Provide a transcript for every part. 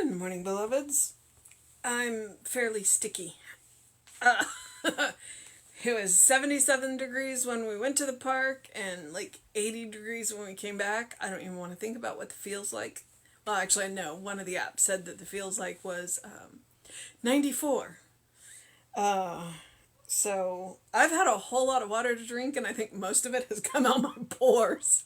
Good morning, beloveds. I'm fairly sticky. Uh, it was 77 degrees when we went to the park and like 80 degrees when we came back. I don't even want to think about what the feels like. Well, actually, I know. One of the apps said that the feels like was 94. So I've had a whole lot of water to drink, and I think most of it has come out my pores.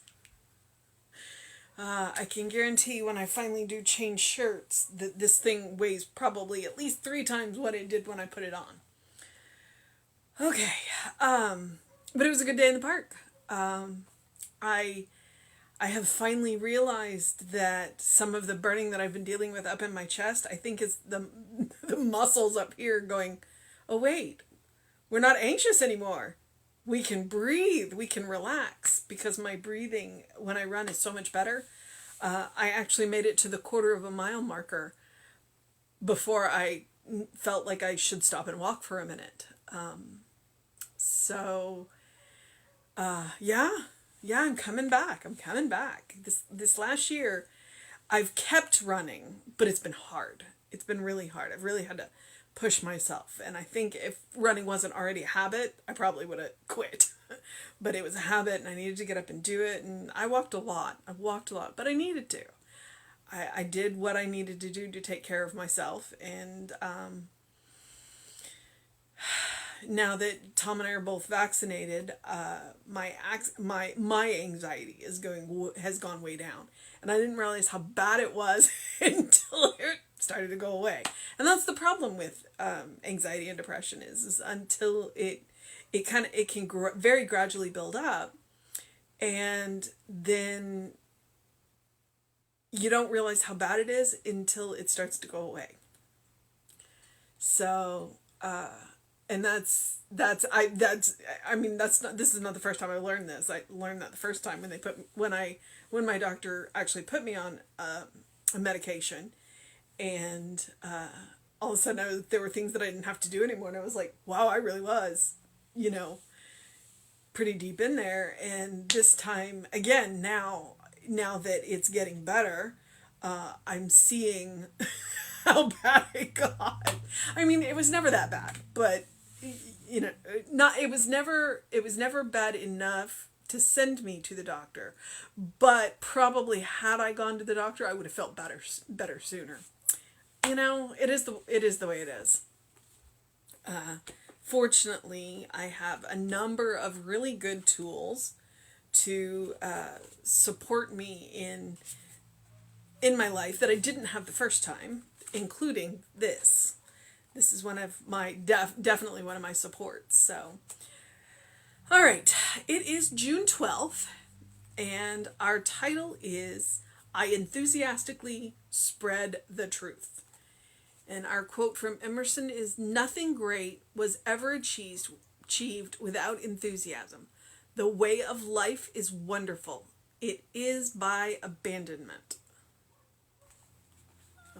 I can guarantee when I finally do change shirts that this thing weighs probably at least 3 times what it did when I put it on. Okay, but it was a good day in the park. I I have finally realized that some of the burning that I've been dealing with up in my chest, I think is the muscles up here going, oh wait, we're not anxious anymore. We can breathe, we can relax because my breathing when I run is so much better. I actually made it to the 1/4 mile marker before I felt like I should stop and walk for a minute. So, yeah, I'm coming back. I'm coming back. This last year, I've kept running, but it's been hard. It's been really hard. I've really had to push myself. And I think if running wasn't already a habit, I probably would have quit. But it was a habit and I needed to get up and do it. And I walked a lot. I've walked a lot, but I needed to. I did what I needed to do to take care of myself. And now that Tom and I are both vaccinated, my anxiety has gone way down, and I didn't realize how bad it was until it started to go away. And that's the problem with anxiety and depression is until it can very gradually build up, and then you don't realize how bad it is until it starts to go away. So. And that's I mean this is not the first time I learned this. I learned that the first time when my doctor actually put me on a medication, and all of a sudden there were things that I didn't have to do anymore, and I was like, wow, I really was, pretty deep in there. And this time again, now that it's getting better, I'm seeing how bad it got. I mean, it was never that bad, but it was never bad enough to send me to the doctor. But probably had I gone to the doctor, I would have felt better sooner. It is the way it is. Fortunately, I have a number of really good tools to support me in my life that I didn't have the first time, including this. This is one of my definitely one of my supports. So, all right, it is June 12th, and our title is "I Enthusiastically Spread the Truth." And our quote from Emerson is, "Nothing great was ever achieved without enthusiasm. The way of life is wonderful. It is by abandonment."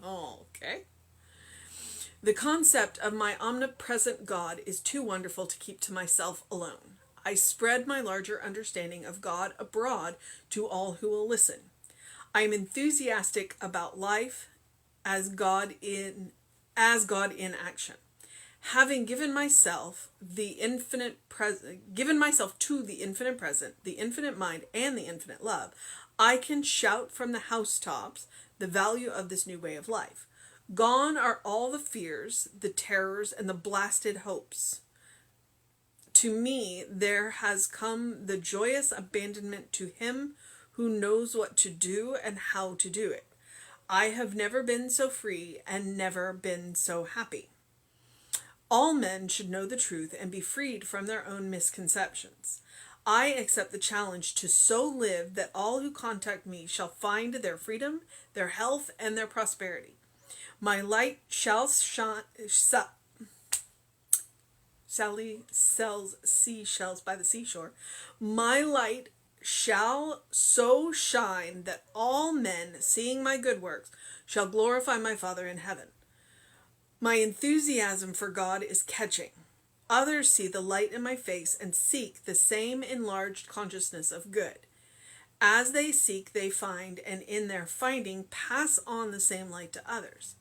Okay. The concept of my omnipresent God is too wonderful to keep to myself alone. I spread my larger understanding of God abroad to all who will listen. I am enthusiastic about life as God in action. Having given myself to the infinite present, the infinite mind, and the infinite love, I can shout from the housetops the value of this new way of life. Gone are all the fears, the terrors, and the blasted hopes. To me, there has come the joyous abandonment to Him who knows what to do and how to do it. I have never been so free and never been so happy. All men should know the truth and be freed from their own misconceptions. I accept the challenge to so live that all who contact me shall find their freedom, their health, and their prosperity. My light shall shine. Sally sells seashells by the seashore. My light shall so shine that all men, seeing my good works, shall glorify my Father in heaven. My enthusiasm for God is catching. Others see the light in my face and seek the same enlarged consciousness of good. As they seek, they find, and in their finding, pass on the same light to others.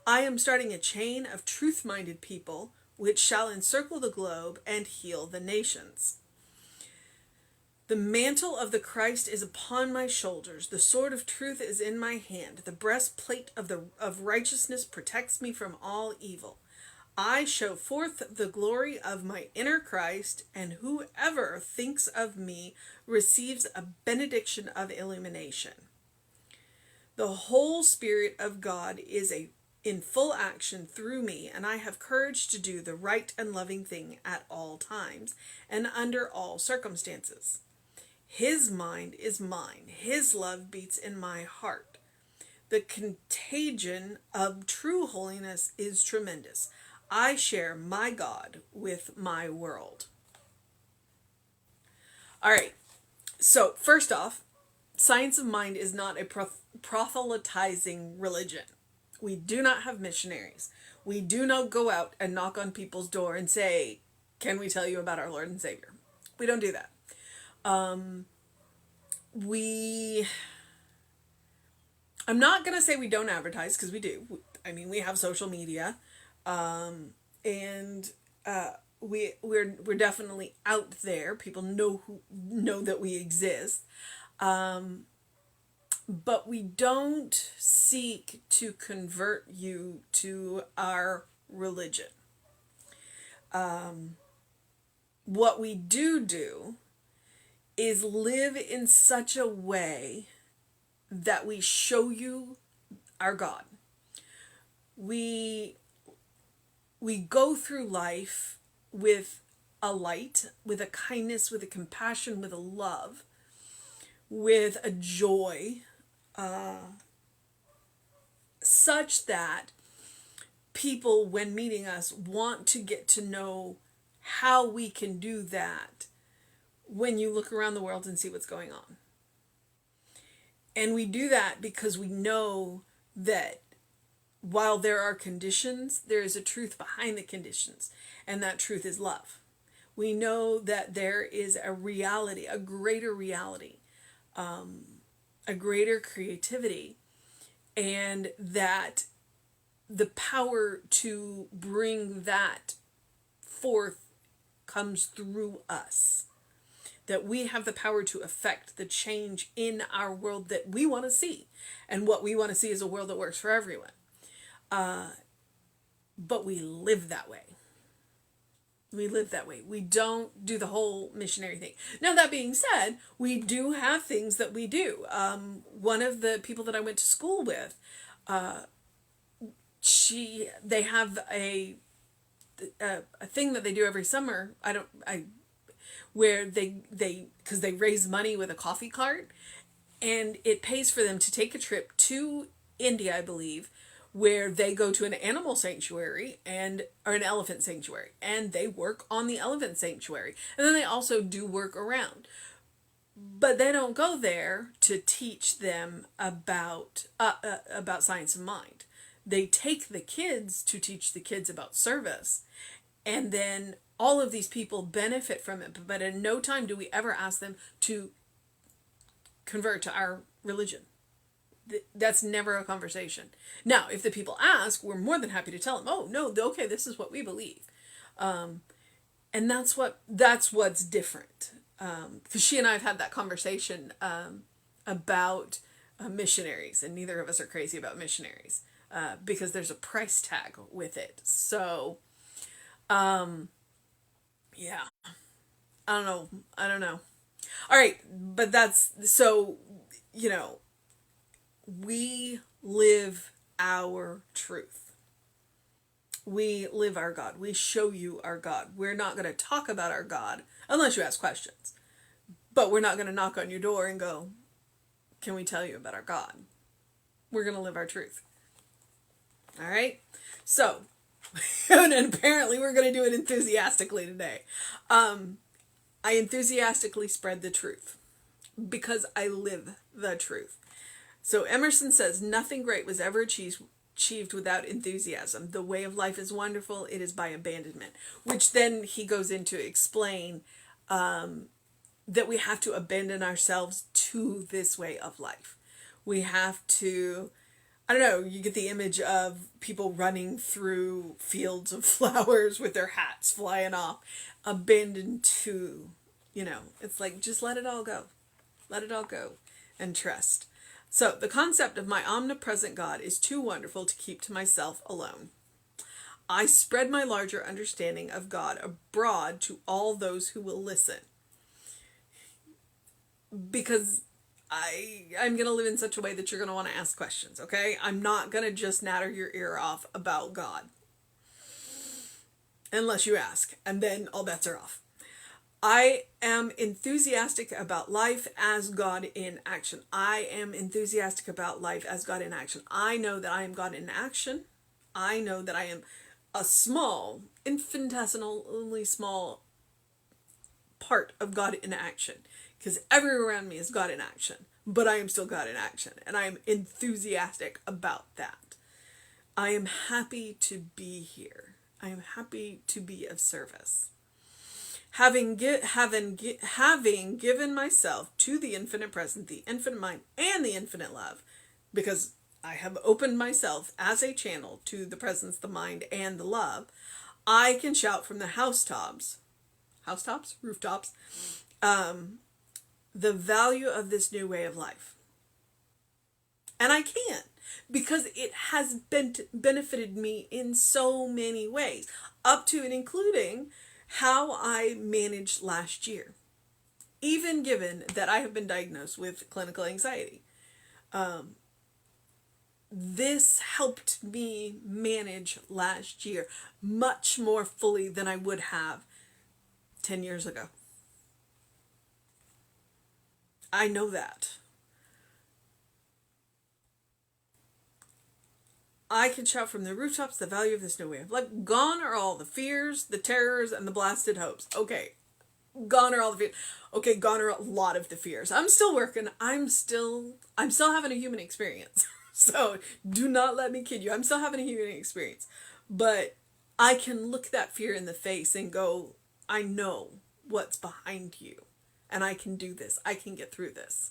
I am starting a chain of truth-minded people which shall encircle the globe and heal the nations. The mantle of the Christ is upon my shoulders. The sword of truth is in my hand. The breastplate of righteousness protects me from all evil. I show forth the glory of my inner Christ, and whoever thinks of me receives a benediction of illumination. The whole Spirit of God is in full action through me, and I have courage to do the right and loving thing at all times and under all circumstances. His mind is mine. His love beats in my heart. The contagion of true holiness is tremendous. I share my God with my world. All right. So, first off, Science of Mind is not a proselytizing religion. We do not have missionaries. We do not go out and knock on people's door and say, "Can we tell you about our Lord and Savior?" We don't do that. I'm not going to say we don't advertise, because we do. I mean, we have social media, and we're definitely out there. People know that we exist, but we don't seek to convert you to our religion. What we do is live in such a way that we show you our God. We go through life with a light, with a kindness, with a compassion, with a love, with a joy, such that people, when meeting us, want to get to know how we can do that when you look around the world and see what's going on. And we do that because we know that while there are conditions, there is a truth behind the conditions, and that truth is love. We know that there is a reality, a greater reality, a greater creativity, and that the power to bring that forth comes through us. That we have the power to affect the change in our world that we want to see. And what we want to see is a world that works for everyone. But we live that way. We live that way. We don't do the whole missionary thing. Now, that being said, we do have things that we do. One of the people that I went to school with, they have a thing that they do every summer. Where because they raise money with a coffee cart, and it pays for them to take a trip to India, I believe, where they go to an animal sanctuary or an elephant sanctuary, and they work on the elephant sanctuary, and then they also do work around. But they don't go there to teach them about Science of Mind. They take the kids to teach the kids about service, and then all of these people benefit from it, but in no time do we ever ask them to convert to our religion. That's never a conversation. Now, if the people ask, we're more than happy to tell them, "Oh, no, okay, this is what we believe." And that's what's different. Because she and I have had that conversation about missionaries, and neither of us are crazy about missionaries because there's a price tag with it. So, yeah, I don't know. All right, but that's, so, we live our truth. We live our God. We show you our God. We're not going to talk about our God unless you ask questions. But we're not going to knock on your door and go, "Can we tell you about our God?" We're going to live our truth. All right? So, and apparently we're going to do it enthusiastically today. I enthusiastically spread the truth because I live the truth. So Emerson says, "Nothing great was ever achieved without enthusiasm. The way of life is wonderful. It is by abandonment." Which then he goes into explain that we have to abandon ourselves to this way of life. We have to, I don't know, you get the image of people running through fields of flowers with their hats flying off, abandoned to, it's like, just let it all go. Let it all go and trust. So the concept of my omnipresent God is too wonderful to keep to myself alone. I spread my larger understanding of God abroad to all those who will listen. Because I'm going to live in such a way that you're going to want to ask questions, okay? I'm not going to just natter your ear off about God. Unless you ask, and then all bets are off. I am enthusiastic about life as God in action. I am enthusiastic about life as God in action. I know that I am God in action. I know that I am a small, infinitesimally small part of God in action. Because everywhere around me is God in action. But I am still God in action. And I am enthusiastic about that. I am happy to be here. I am happy to be of service. Having given myself to the infinite present, the infinite mind, and the infinite love, because I have opened myself as a channel to the presence, the mind, and the love, I can shout from the rooftops, the value of this new way of life. And I can, because it has benefited me in so many ways, up to and including how I managed last year, even given that I have been diagnosed with clinical anxiety. This helped me manage last year much more fully than I would have 10 years ago. I know that. I can shout from the rooftops the value of this new way of life. Gone are all the fears, the terrors, and the blasted hopes. Okay, gone are all the fears. Okay, gone are a lot of the fears. I'm still working. I'm still having a human experience. So do not let me kid you. I'm still having a human experience. But I can look that fear in the face and go, I know what's behind you. And I can do this. I can get through this.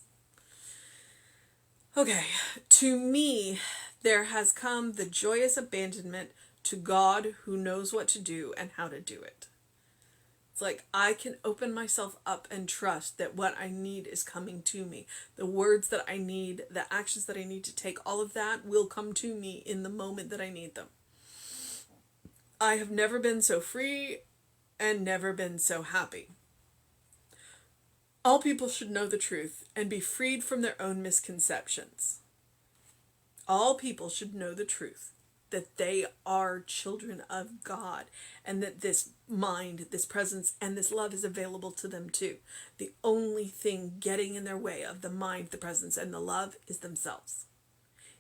Okay, to me, there has come the joyous abandonment to God who knows what to do and how to do it. It's like I can open myself up and trust that what I need is coming to me. The words that I need, the actions that I need to take, all of that will come to me in the moment that I need them. I have never been so free and never been so happy. All people should know the truth and be freed from their own misconceptions. All people should know the truth, that they are children of God, and that this mind, this presence, and this love is available to them too. The only thing getting in their way of the mind, the presence, and the love is themselves,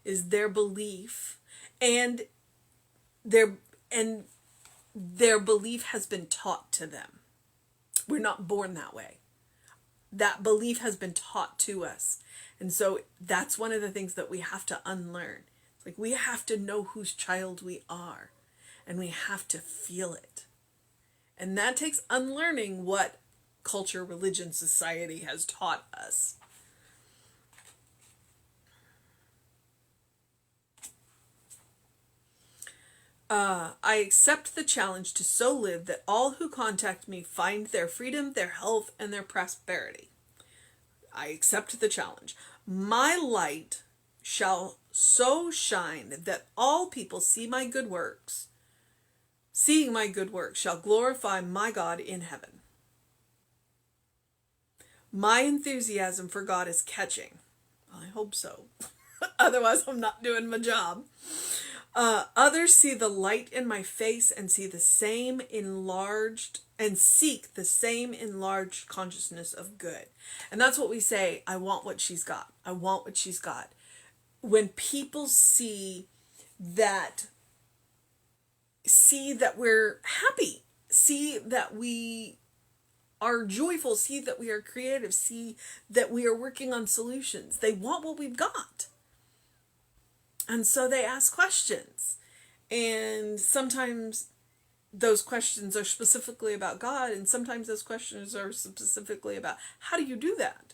is their belief, and their belief has been taught to them. We're not born that way. That belief has been taught to us. And so that's one of the things that we have to unlearn. It's like we have to know whose child we are. And we have to feel it. And that takes unlearning what culture, religion, society has taught us. I accept the challenge to so live that all who contact me find their freedom, their health, and their prosperity. I accept the challenge. My light shall so shine that all people seeing my good works shall glorify my God in heaven. My enthusiasm for God is catching. I hope so. Otherwise, I'm not doing my job. Others see the light in my face and seek the same enlarged consciousness of good. And that's what we say, I want what she's got. I want what she's got. When people see that we're happy, see that we are joyful, see that we are creative, see that we are working on solutions, they want what we've got. And so they ask questions. And sometimes those questions are specifically about God, and sometimes those questions are specifically about how do you do that?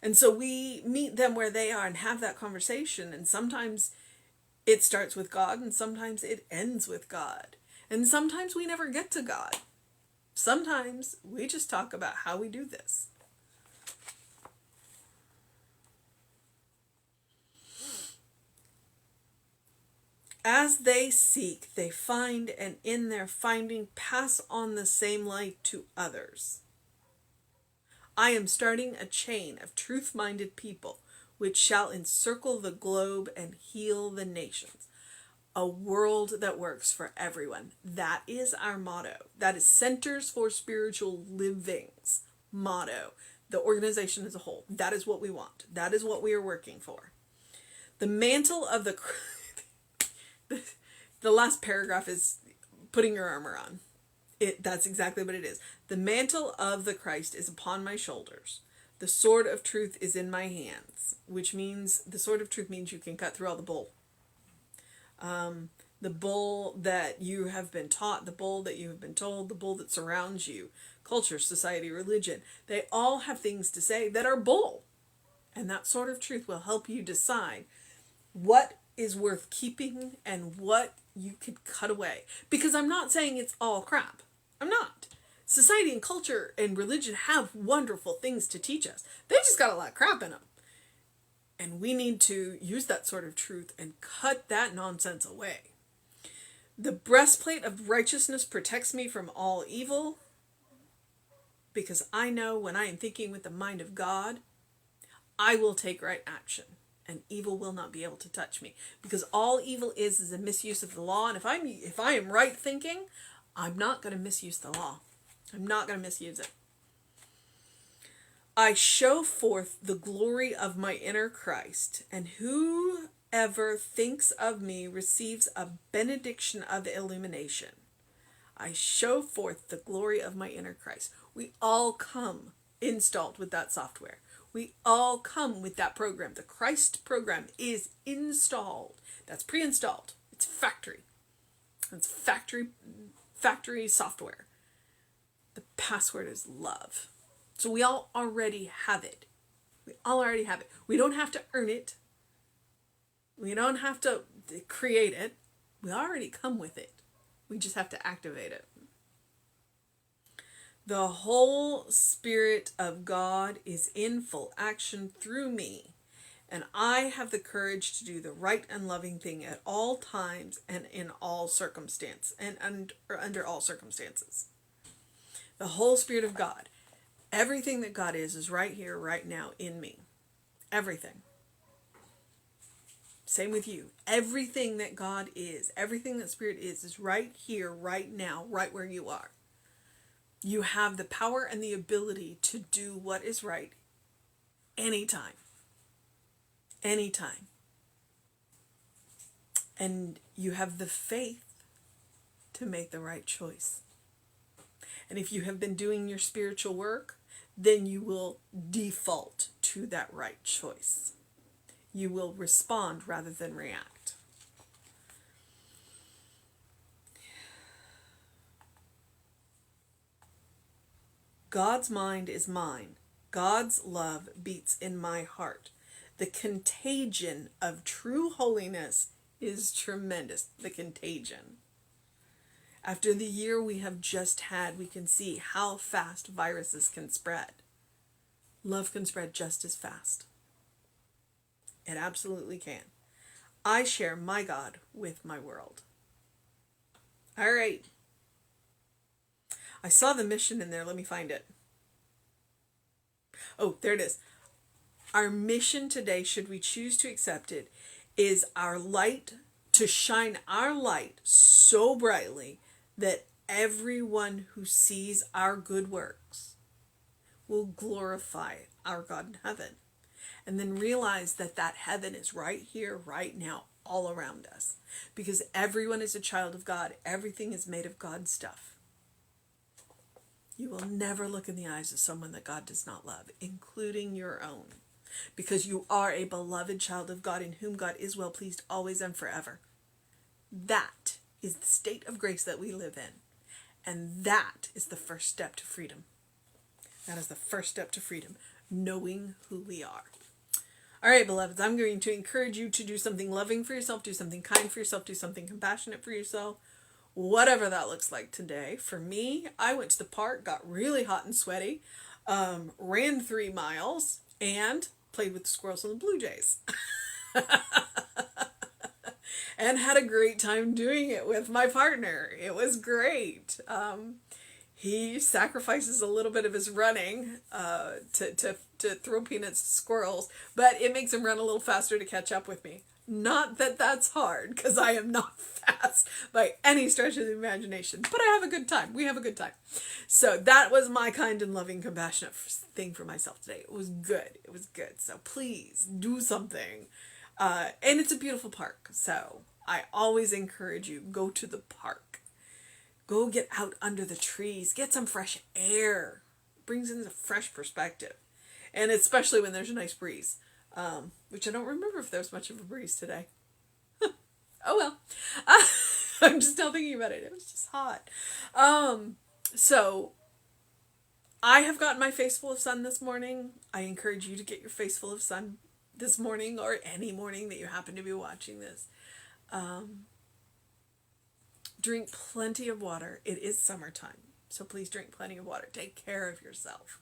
And so we meet them where they are and have that conversation, and sometimes it starts with God, and sometimes it ends with God. And sometimes we never get to God. Sometimes we just talk about how we do this. As they seek, they find, and in their finding, pass on the same light to others. I am starting a chain of truth-minded people which shall encircle the globe and heal the nations. A world that works for everyone. That is our motto. That is Centers for Spiritual Living's motto. The organization as a whole. That is what we want. That is what we are working for. The mantle of the... The last paragraph is putting your armor on. That's exactly what it is. The mantle of the Christ is upon my shoulders. The sword of truth is in my hands, which means the sword of truth means you can cut through all the bull. The bull that you have been taught, the bull that you have been told, the bull that surrounds you, culture, society, religion, they all have things to say that are bull. And that sword of truth will help you decide what is worth keeping and what you could cut away. Because I'm not saying it's all crap. I'm not. Society and culture and religion have wonderful things to teach us. They just got a lot of crap in them. And we need to use that sort of truth and cut that nonsense away. The breastplate of righteousness protects me from all evil, because I know when I am thinking with the mind of God, I will take right action. And evil will not be able to touch me, because all evil is a misuse of the law. And if I am right thinking, I'm not going to misuse the law. I'm not going to misuse it. I show forth the glory of my inner Christ, and whoever thinks of me receives a benediction of illumination. I show forth the glory of my inner Christ. We all come installed with that software. We all come with that program. The Christ program is installed. That's pre-installed. It's factory. It's factory software. The password is love. So we all already have it. We all already have it. We don't have to earn it. We don't have to create it. We already come with it. We just have to activate it. The whole Spirit of God is in full action through me, and I have the courage to do the right and loving thing at all times and in all circumstances, and under all circumstances. The whole Spirit of God, everything that God is right here, right now in me. Everything. Same with you. Everything that God is, everything that Spirit is right here, right now, right where you are. You have the power and the ability to do what is right anytime. Anytime. And you have the faith to make the right choice. And if you have been doing your spiritual work, then you will default to that right choice. You will respond rather than react. God's mind is mine. God's love beats in my heart. The contagion of true holiness is tremendous. The contagion. After the year we have just had, we can see how fast viruses can spread. Love can spread just as fast. It absolutely can. I share my God with my world. All right. I saw the mission in there. Let me find it. Oh, there it is. Our mission today, should we choose to accept it, is our light, to shine our light so brightly that everyone who sees our good works will glorify our God in heaven. And then realize that that heaven is right here, right now, all around us. Because everyone is a child of God. Everything is made of God's stuff. You will never look in the eyes of someone that God does not love, including your own. Because you are a beloved child of God in whom God is well pleased always and forever. That is the state of grace that we live in. And that is the first step to freedom. That is the first step to freedom, knowing who we are. All right, beloveds, I'm going to encourage you to do something loving for yourself, do something kind for yourself, do something compassionate for yourself, whatever that looks like today. For me, I went to the park, got really hot and sweaty, ran 3 miles, and played with the squirrels and the blue jays. And had a great time doing it with my partner. It was great. He sacrifices a little bit of his running to throw peanuts to squirrels, but it makes him run a little faster to catch up with me. Not that that's hard, because I am not fast by any stretch of the imagination, but I have a good time. We have a good time. So that was my kind and loving, compassionate thing for myself today. It was good. It was good. So please do something. And it's a beautiful park. So I always encourage you, go to the park. Go get out under the trees. Get some fresh air. Brings in a fresh perspective. And especially when there's a nice breeze. Which I don't remember if there's much of a breeze today. Oh well. I'm just now thinking about it. It was just hot. So I have gotten my face full of sun this morning. I encourage you to get your face full of sun this morning or any morning that you happen to be watching this. Drink plenty of water. It is summertime, so please drink plenty of water. Take care of yourself.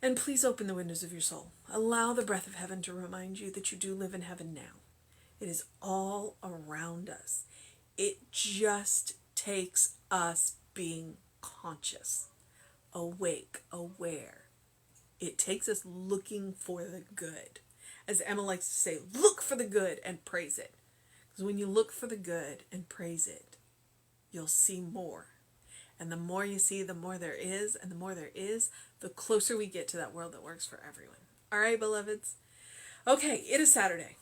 And please open the windows of your soul. Allow the breath of heaven to remind you that you do live in heaven now. It is all around us. It just takes us being conscious, awake, aware. It takes us looking for the good. As Emma likes to say, look for the good and praise it. Because when you look for the good and praise it, you'll see more. And the more you see, the more there is. And the more there is, the closer we get to that world that works for everyone. All right, beloveds? Okay, it is Saturday.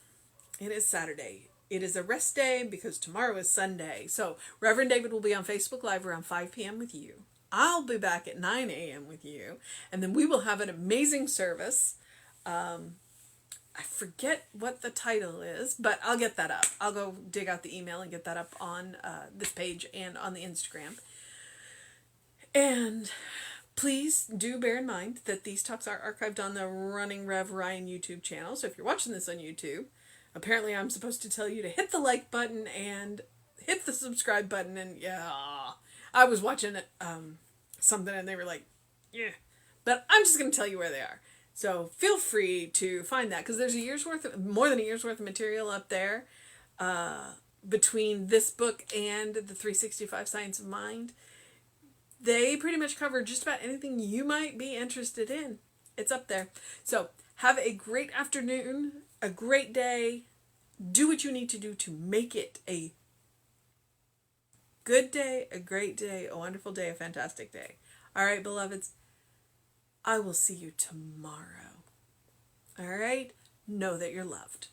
It is Saturday. It is a rest day because tomorrow is Sunday. So Reverend David will be on Facebook Live around 5 p.m. with you. I'll be back at 9 a.m. with you. And then we will have an amazing service. I forget what the title is, but I'll get that up. I'll go dig out the email and get that up on this page and on the Instagram. And please do bear in mind that these talks are archived on the Running Rev Ryan YouTube channel. So if you're watching this on YouTube, apparently I'm supposed to tell you to hit the like button and hit the subscribe button. And yeah, I was watching something and they were like, yeah. But I'm just going to tell you where they are. So feel free to find that because there's more than a year's worth of material up there between this book and the 365 Science of Mind. They pretty much cover just about anything you might be interested in. It's up there. So have a great afternoon, a great day. Do what you need to do to make it a good day, a great day, a wonderful day, a fantastic day. All right, beloveds. I will see you tomorrow. All right? Know that you're loved.